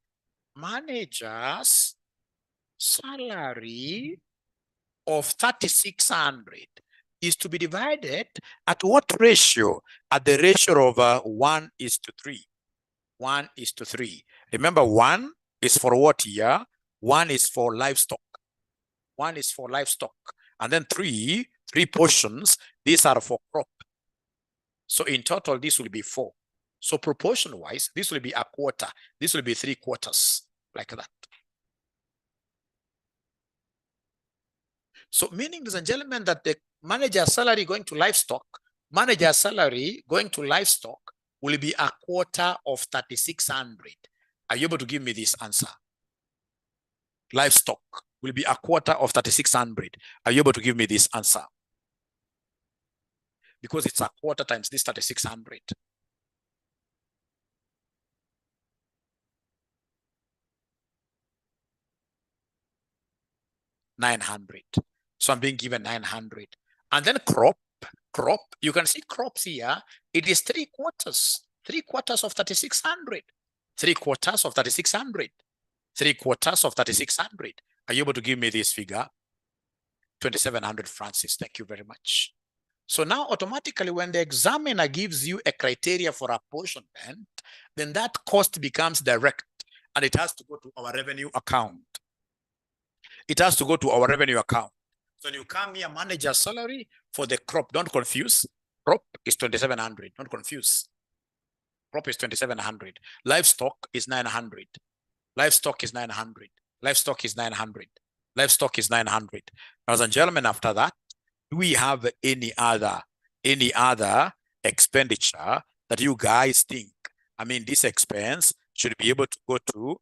A: of 3,600 is to be divided at what ratio? At the ratio of 1:3. 1:3. Remember, 1 is for what here? 1 is for livestock. 1 is for livestock. And then 3 portions, these are for crop. So in total, this will be 4. So proportion-wise, this will be a quarter. This will be 3/4, like that. So meaning, ladies and gentlemen, that the manager's salary going to livestock will be a quarter of 3,600. Are you able to give me this answer? Livestock will be a quarter of 3,600. Are you able to give me this answer? Because it's a quarter times this 3,600. $900. So I'm being given 900. And then crop, you can see crops here. It is 3/4. 3/4 of 3,600. 3/4 of 3,600. 3/4 of 3,600. Are you able to give me this figure? 2,700 francs. Thank you very much. So now automatically when the examiner gives you a criteria for apportionment, then that cost becomes direct, and it has to go to our revenue account. So when you come here, manager salary for the crop, don't confuse. Crop is 2,700. Don't confuse. Crop is 2,700. Livestock is 900. Livestock is 900. Livestock is 900. Livestock is 900. Ladies and gentlemen, after that, do we have any other expenditure that you guys think, I mean, this expense should be able to go to?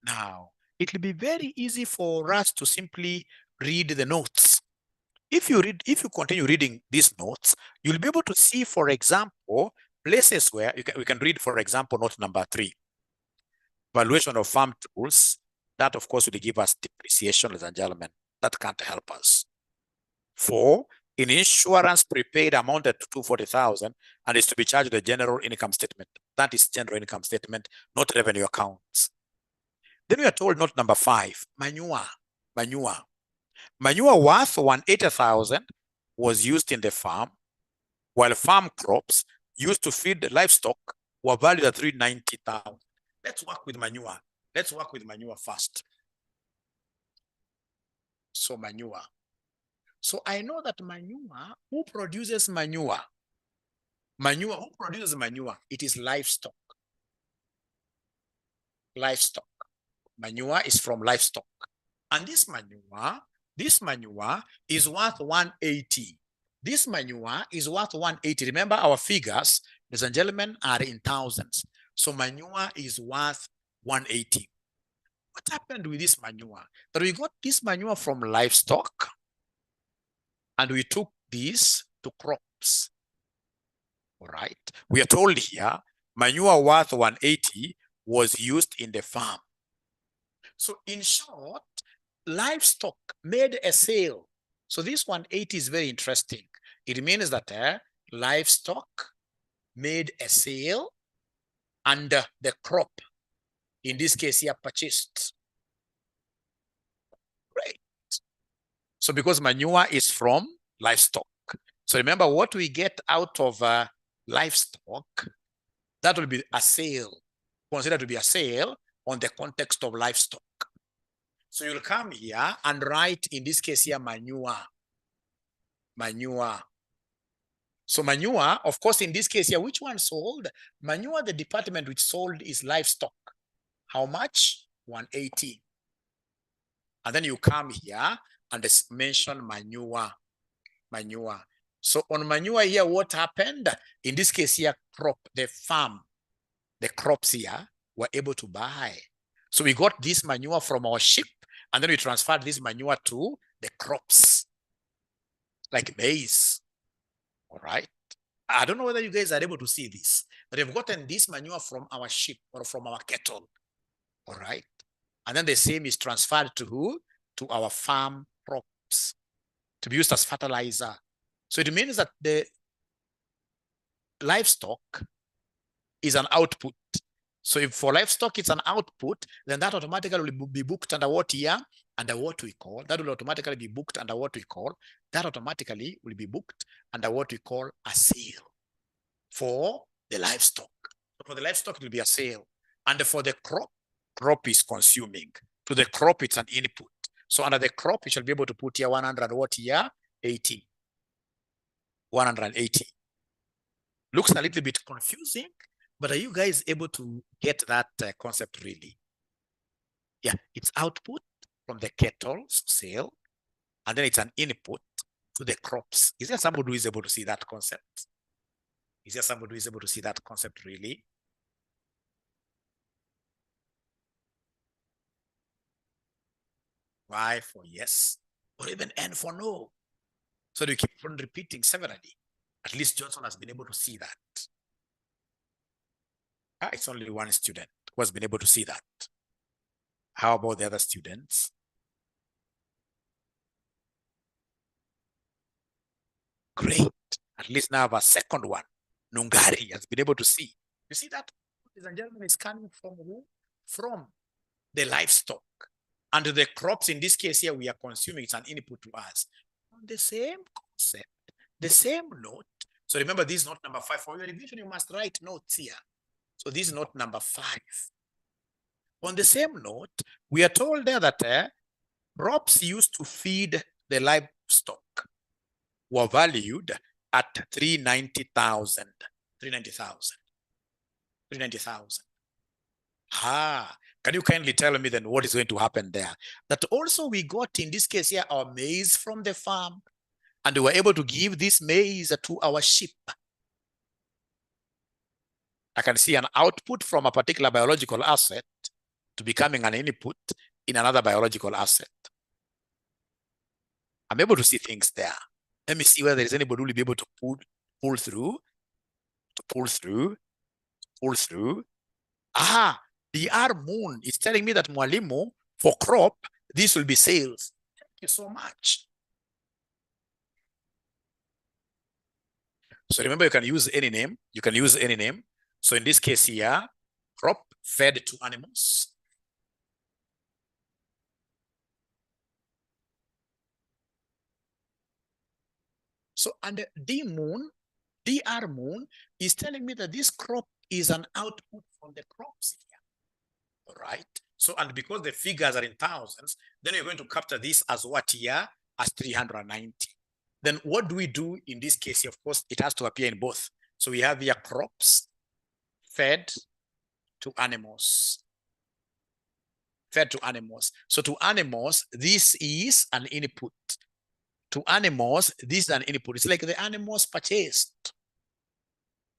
A: Now, it will be very easy for us to simply read the notes. If you continue reading these notes, you'll be able to see, for example, places where we can read, for example, note number 3. Valuation of farm tools. That, of course, will give us depreciation, ladies and gentlemen. That can't help us. 4, in insurance prepaid amounted to 240,000 and is to be charged the general income statement. That is general income statement, not revenue accounts. Then we are told note number 5, manure. Manure worth 180,000 was used in the farm, while farm crops used to feed the livestock were valued at 390,000. Let's work with manure. Let's work with manure first. So manure. So I know that manure, who produces manure? Who produces manure? It is livestock. Livestock. Manure is from livestock. And this manure is worth 180. This manure is worth 180. Remember, our figures, ladies and gentlemen, are in thousands. So manure is worth 180. What happened with this manure? That we got this manure from livestock, and we took this to crops. All right. We are told here, manure worth 180 was used in the farm. So in short, livestock made a sale. So this 180 is very interesting. It means that livestock made a sale and the crop, in this case here, purchased. So because manure is from livestock. So remember what we get out of livestock, that will be a sale, considered to be a sale on the context of livestock. So you'll come here and write, in this case here, manure. Manure. So manure, of course, in this case here, which one sold? Manure, the department which sold is livestock. How much? 180. And then you come here and mention manure. Manure. So on manure here, what happened? In this case here, crop, the farm, the crops here were able to buy. So we got this manure from our sheep, and then we transferred this manure to the crops, like maize. All right. I don't know whether you guys are able to see this, but they've gotten this manure from our sheep or from our cattle. All right. And then the same is transferred to who? To our farm crops to be used as fertilizer. So it means that the livestock is an output. So if for livestock it's an output, then that automatically will be booked under what year? Under what we call, that will automatically be booked under what we call, that automatically will be booked under what we call a sale for the livestock. So for the livestock, it will be a sale. And for the crop is consuming. To the crop, it's an input. So under the crop, you shall be able to put here 100 what year? 80. 180. Looks a little bit confusing, but are you guys able to get that concept really? Yeah, it's output from the cattle sale, and then it's an input to the crops. Is there somebody who is able to see that concept? Is there somebody who is able to see that concept really? Y for yes, or even N for no. So you keep on repeating severally. At least Johnson has been able to see that. It's only one student who has been able to see that. How about the other students? Great. At least now I have a second one. Nungari has been able to see. You see that, ladies and gentlemen, is coming from who? From the livestock. And the crops, in this case here, we are consuming, it's an input to us. On the same concept, the same note. So remember, this is note number 5. For your revision, you must write notes here. So this is note number 5. On the same note, we are told there that crops used to feed the livestock were valued at 390,000. 390,000. 390,000. Can you kindly tell me then what is going to happen there? That also we got, in this case here, our maize from the farm, and we were able to give this maize to our sheep. I can see an output from a particular biological asset to becoming an input in another biological asset. I'm able to see things there. Let me see whether there is anybody who will be able to pull through. The R moon is telling me that Mwalimu, for crop, this will be sales. Thank you so much. So remember, you can use any name. You can use any name. So in this case here, crop fed to animals. So, and DR moon is telling me that this crop is an output from the crops here. All right. So, and because the figures are in thousands, then you're going to capture this as what here? As 390. Then what do we do in this case? Of course, it has to appear in both. So we have here crops fed to animals. Fed to animals. So to animals, this is an input. To animals, this is an input. It's like the animals purchased.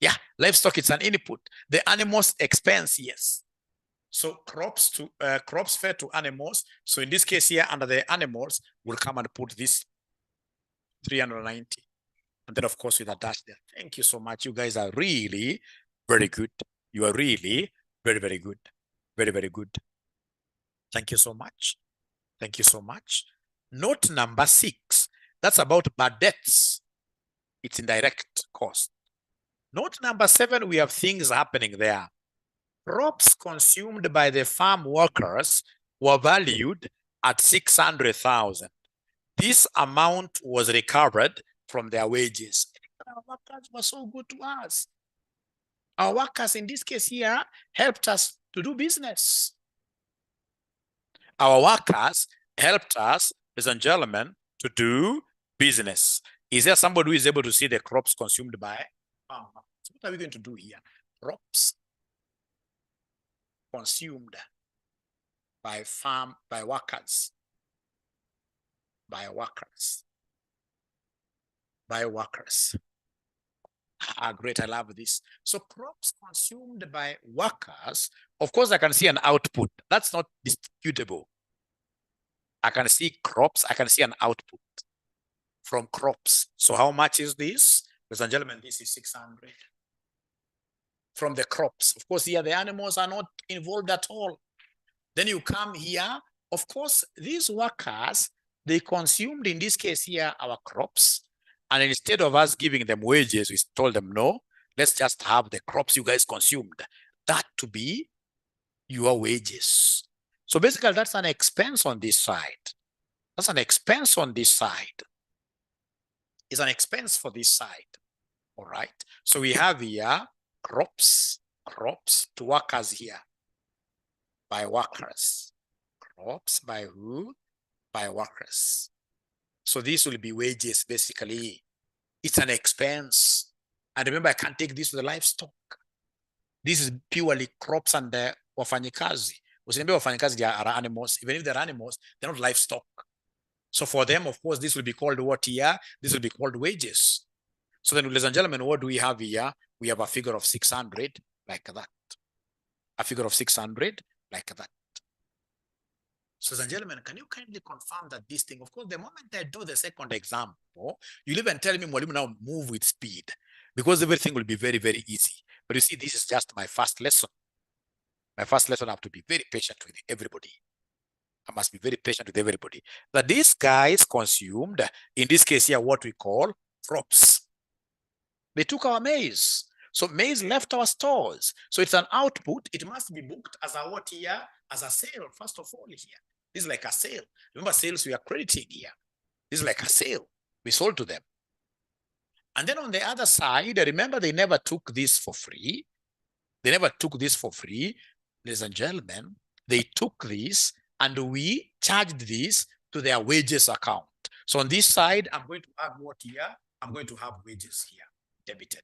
A: Yeah, livestock, it's an input. The animals expense, yes. So crops fed to animals. So in this case here, under the animals, we'll come and put this 390. And then of course with a dash there. Thank you so much. You guys are really very good. You are really very, very good. Very, very good. Thank you so much. Thank you so much. Note number 6. That's about bad debts. It's indirect cost. Note number 7, we have things happening there. Crops consumed by the farm workers were valued at 600,000. this amount was recovered from their wages. Our workers were so good to us. Our workers in this case here helped us to do business. Our workers helped us, ladies and gentlemen, to do business. Is there somebody who is able to see the crops consumed by farmers? What are we going to do here? Crops consumed by workers. By workers. Ah, great, I love this. So crops consumed by workers, of course, I can see an output. That's not disputable. I can see crops, I can see an output from crops. So how much is this? Ladies and gentlemen, this is 600. From the crops. Of course, here the animals are not involved at all. Then you come here, of course, these workers, they consumed, in this case here, our crops. And instead of us giving them wages, we told them, no, let's just have the crops you guys consumed. That to be your wages. So basically, that's an expense on this side. That's an expense on this side. It's an expense for this side. All right. So we have here crops to workers here. By workers. Crops by who? By workers. So this will be wages, basically. It's an expense. And remember, I can't take this to the livestock. This is purely crops and wafanyikazi. Usiniambia wafanyikazi are animals. Even if they're animals, they're not livestock. So for them, of course, this will be called what here? This will be called wages. So then, ladies and gentlemen, what do we have here? We have a figure of 600 like that. A figure of 600 like that. So, ladies and gentlemen, can you kindly confirm that this thing, of course, the moment I do the second example, you'll even tell me, Mwalimu, now move with speed, because everything will be very, very easy. But you see, this is just my first lesson. My first lesson, I have to be very patient with everybody. I must be very patient with everybody. That these guys consumed, in this case here, what we call crops. They took our maize. So maize left our stores. So it's an output. It must be booked as a what here? As a sale, first of all here. This is like a sale. Remember, sales we are crediting here. This is like a sale. We sold to them. And then on the other side, remember, they never took this for free. They never took this for free. Ladies and gentlemen, they took this and we charged this to their wages account. So on this side, I'm going to add what here? I'm going to have wages here, debited.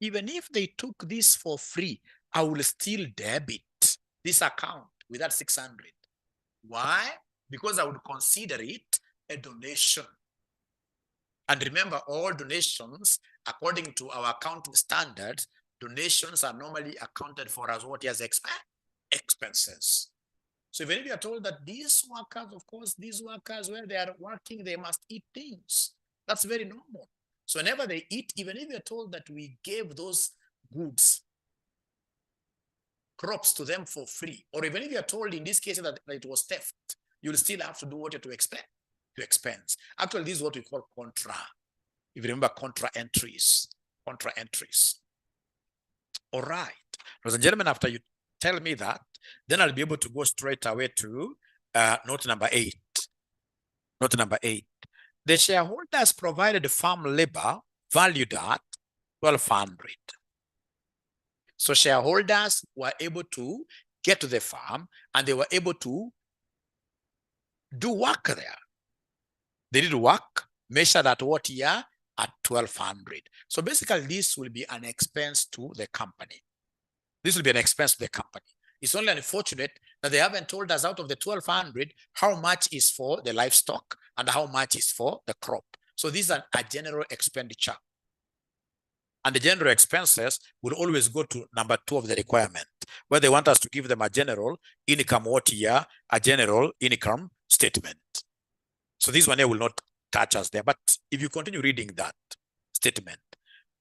A: Even if they took this for free, I will still debit this account with that 600. Why? Because I would consider it a donation. And remember, all donations, according to our accounting standards, donations are normally accounted for as what is expenses. So even if you are told that these workers, of course, these workers, where they are working, they must eat things. That's very normal. So whenever they eat, even if you're told that we gave those goods, crops to them for free, or even if you're told in this case that it was theft, you'll still have to do what you have to expect, to expense. Actually, this is what we call contra. If you remember, contra entries. All right. Ladies and gentlemen, after you tell me that, then I'll be able to go straight away to note number 8. Note number 8. The shareholders provided farm labor valued at 1,200. So shareholders were able to get to the farm and they were able to do work there. They did work, measured at what year? At 1,200. So basically, this will be an expense to the company. This will be an expense to the company. It's only unfortunate that they haven't told us out of the 1,200 how much is for the livestock and how much is for the crop. So this is a general expenditure. And the general expenses will always go to number 2 of the requirement, where they want us to give them a general income what year, a general income statement. So this one here will not touch us there. But if you continue reading that statement,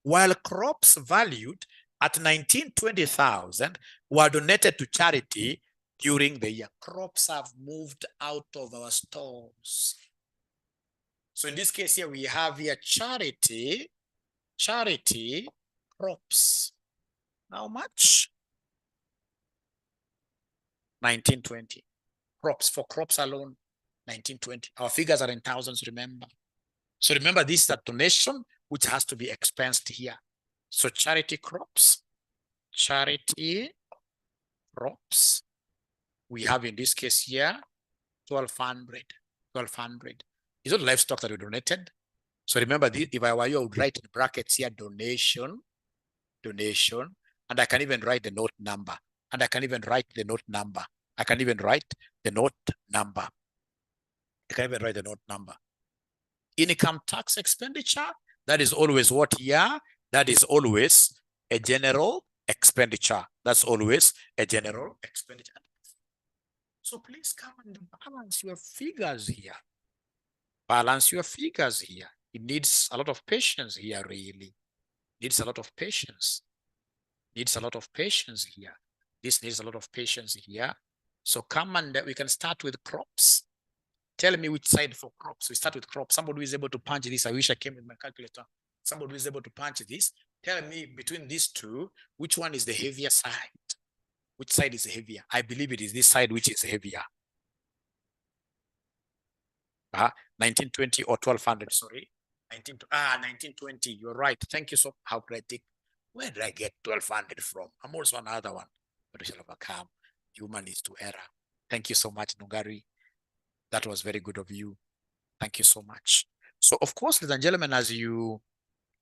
A: while crops valued at 19,000-20,000 were donated to charity during the year. Crops have moved out of our stores. So in this case here, we have here charity crops. How much? 1920. Crops, for crops alone. 1920. Our figures are in thousands, remember. So remember, this is a donation which has to be expensed here. So charity crops, we have in this case here, 1,200. Is it livestock that we donated? So remember, this, if I were you, I would write in brackets here, donation, and I can even write the note number. I can even write the note number. Income tax expenditure, that is always what here? That is always a general expenditure. That's always a general expenditure. So please come and balance your figures here. It needs a lot of patience here, really. Needs a lot of patience. Here. This needs a lot of patience here. So come and we can start with crops. Tell me which side for crops. We start with crops. Somebody who is able to punch this. I wish I came with my calculator. Somebody who is able to punch this. Tell me between these two, which one is the heavier side? Which side is heavier? I believe it is this side which is heavier. 1920 or 1,200, sorry. 1920, you're right. Thank you so how critic. Where did I get 1,200 from? I'm also another one, but we shall overcome. Human is to error. Thank you so much, Nugari. That was very good of you. Thank you so much. So, of course, ladies and gentlemen, as you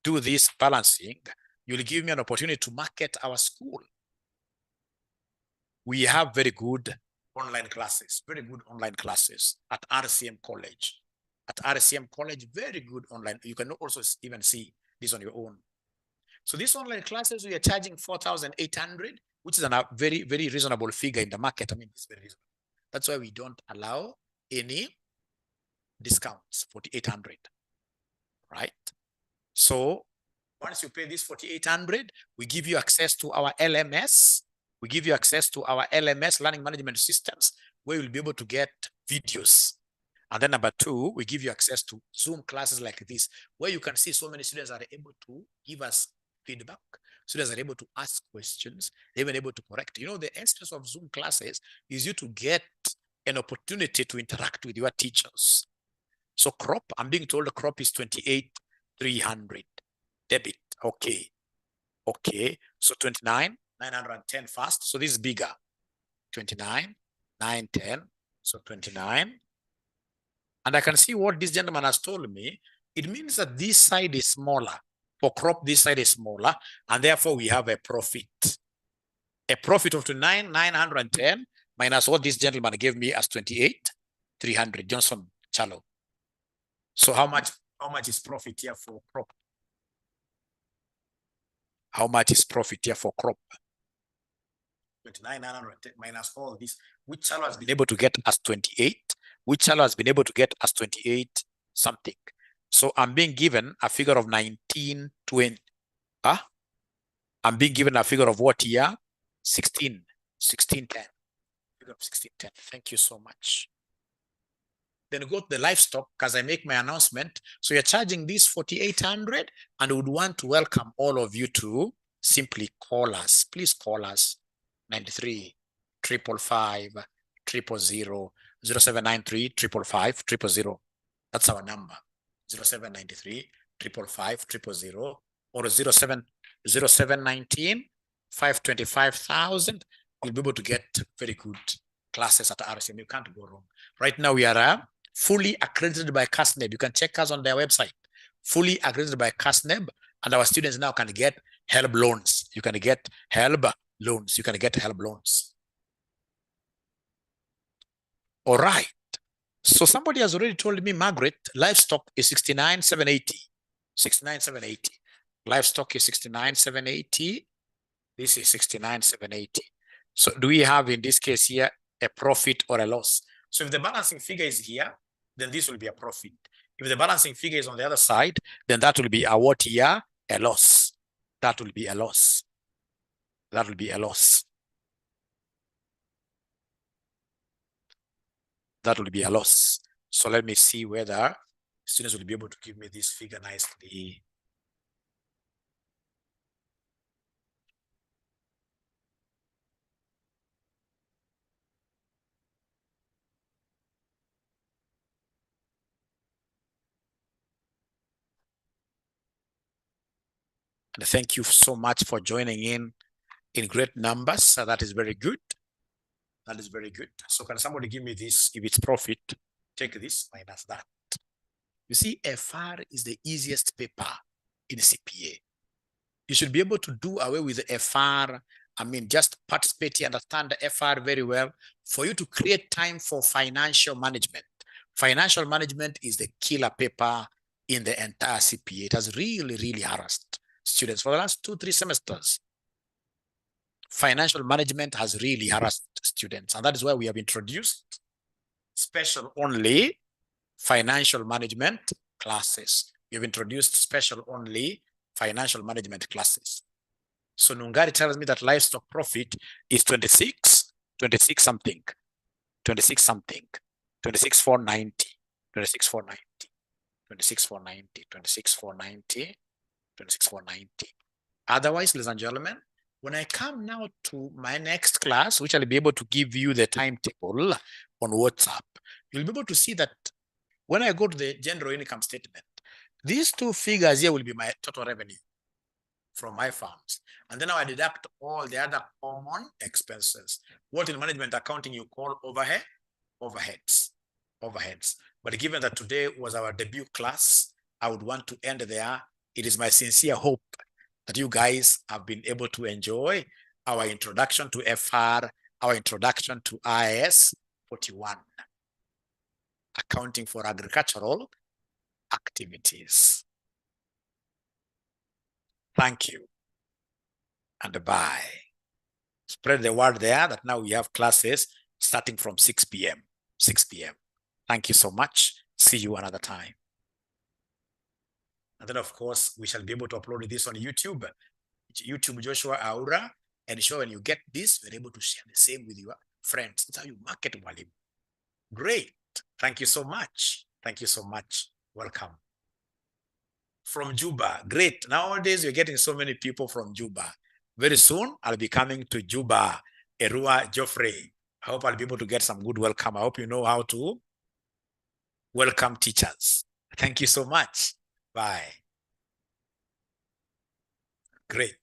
A: do this balancing, you'll give me an opportunity to market our school. We have very good online classes at RCM College. Very good online. You can also even see this on your own. So these online classes, we are charging 4,800, which is a very, very reasonable figure in the market. I mean, it's very reasonable. That's why we don't allow any discounts, 4,800, right? So once you pay this 4,800, we give you access to our LMS. Learning management systems, where you'll be able to get videos. And then number two, we give you access to Zoom classes like this, where you can see so many students are able to give us feedback. Students are able to ask questions, they're even able to correct. You know, the essence of Zoom classes is you to get an opportunity to interact with your teachers. So crop, I'm being told the crop is 28,300 debit. Okay. So 29,910 first. So this is bigger. 29,910. So 29. And I can see what this gentleman has told me. It means that this side is smaller. For crop, this side is smaller. And therefore, we have a profit. A profit of 29,910 minus what this gentleman gave me as 28,300. Johnson Chalo. So how much is profit here for crop? How much is profit here for crop? 29,910 minus all this. Which Chalo has been able to get as 28? Which Chalo has been able to get as 28 something? So I'm being given a figure of 1920. I'm being given a figure of what here? 1610. Figure of 1610. Thank you so much. Then go to the livestock because I make my announcement. So you're charging this 4,800, and we would want to welcome all of you to simply call us. Please call us 93 555 000 0793 555 000. That's our number. 0793 555 000 or 0719 525,000. You'll be able to get very good classes at RCM. You can't go wrong. Right now we are fully accredited by CASNEB. You can check us on their website. Fully accredited by CASNEB, and our students now can get HELB loans. You can get HELB loans. All right. So somebody has already told me, Margaret, livestock is 69,780. 69,780. Livestock is 69,780. This is 69,780. So do we have in this case here a profit or a loss? So if the balancing figure is here, then this will be a profit. If the balancing figure is on the other side, then that will be a what here? A loss. That will be a loss. So let me see whether students will be able to give me this figure nicely. And thank you so much for joining in great numbers. So that is very good. That is very good. So can somebody give me this? If it's profit, take this minus that. You see, FR is the easiest paper in CPA. You should be able to do away with the FR. I mean, just participate here, understand the FR very well for you to create time for financial management. Financial management is the killer paper in the entire CPA. It has really, really harassed students for the last 2-3 semesters. Financial management has really harassed students, and that is why we have introduced special only financial management classes. We have introduced special only financial management classes. So Nungari tells me that livestock profit is 26 something, 26,490, 26,490. Otherwise, ladies and gentlemen, when I come now to my next class, which I'll be able to give you the timetable on WhatsApp, you'll be able to see that when I go to the general income statement, these two figures here will be my total revenue from my farms. And then I deduct all the other common expenses. What in management accounting you call overheads. But given that today was our debut class, I would want to end there. It is my sincere hope that you guys have been able to enjoy our introduction to FR, our introduction to IAS41, Accounting for Agricultural Activities. Thank you, and bye. Spread the word there that now we have classes starting from 6 p.m. Thank you so much. See you another time. And then, of course, we shall be able to upload this on YouTube, Joshua Aura. And sure, when you get this, you're able to share the same with your friends. That's how you market Mwalimu. Great. Thank you so much. Thank you so much. Welcome. From Juba. Great. Nowadays, you're getting so many people from Juba. Very soon, I'll be coming to Juba, Erua Geoffrey. I hope I'll be able to get some good welcome. I hope you know how to welcome teachers. Thank you so much. Bye. Great.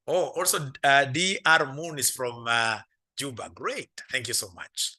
A: Oh, also, DR Moon is from Juba. Great. Thank you so much.